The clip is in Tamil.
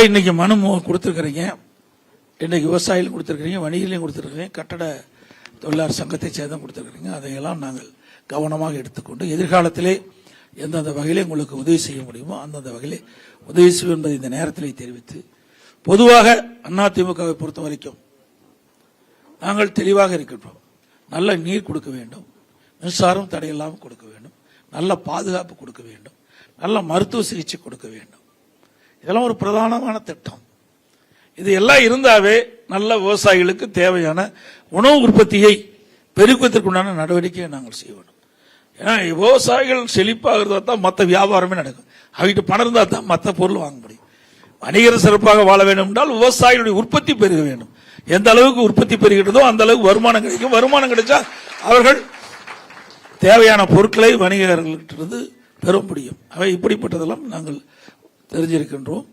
இன்னைக்கு மனு கொடுத்துருக்கிறீங்க, இன்னைக்கு விவசாயிகளும் கொடுத்துருக்கிறீங்க, வணிகர்களையும் கொடுத்துருக்கிறீங்க, கட்டட தொழிலாளர் சங்கத்தை சேர்ந்து கொடுத்துருக்கிறீங்க. அதையெல்லாம் நாங்கள் கவனமாக எடுத்துக்கொண்டு எதிர்காலத்திலே எந்தெந்த வகையிலே உங்களுக்கு உதவி செய்ய முடியுமோ அந்தந்த வகையிலே உதவி செய்யும் என்பதை இந்த நேரத்திலே தெரிவித்து, பொதுவாக அதிமுகவை பொறுத்த வரைக்கும் நாங்கள் தெளிவாக இருக்கின்றோம். நல்ல நீர் கொடுக்க வேண்டும், மின்சாரம் தடையில்லாமல் கொடுக்க வேண்டும், நல்ல பாதுகாப்பு கொடுக்க வேண்டும், நல்ல மருத்துவ சிகிச்சை கொடுக்க வேண்டும். இதெல்லாம் ஒரு பிரதானமான திட்டம். இது எல்லாம் இருந்தாவே நல்ல விவசாயிகளுக்கு தேவையான உணவு உற்பத்தியை பெருக்குவதற்குண்டான நடவடிக்கையை நாங்கள் செய்யணும். ஏன்னா விவசாயிகள் செழிப்பாகிறதா தான் மற்ற வியாபாரமே நடக்கும். அவகிட்ட பணம் இருந்தால் தான் மற்ற பொருள் வாங்க முடியும். வணிகர் சிறப்பாக வாழ வேண்டும் என்றால் விவசாயிகளுடைய உற்பத்தி பெருக வேண்டும். எந்த அளவுக்கு உற்பத்தி பெருகிறதோ அந்த அளவுக்கு வருமானம் கிடைக்கும். வருமானம் கிடைச்சா அவர்கள் தேவையான பொருட்களை வணிகர்களிலிருந்து பெற முடியும். அவை இப்படிப்பட்டதெல்லாம் நாங்கள் தெரிஞ்சிருக்கின்றோம்.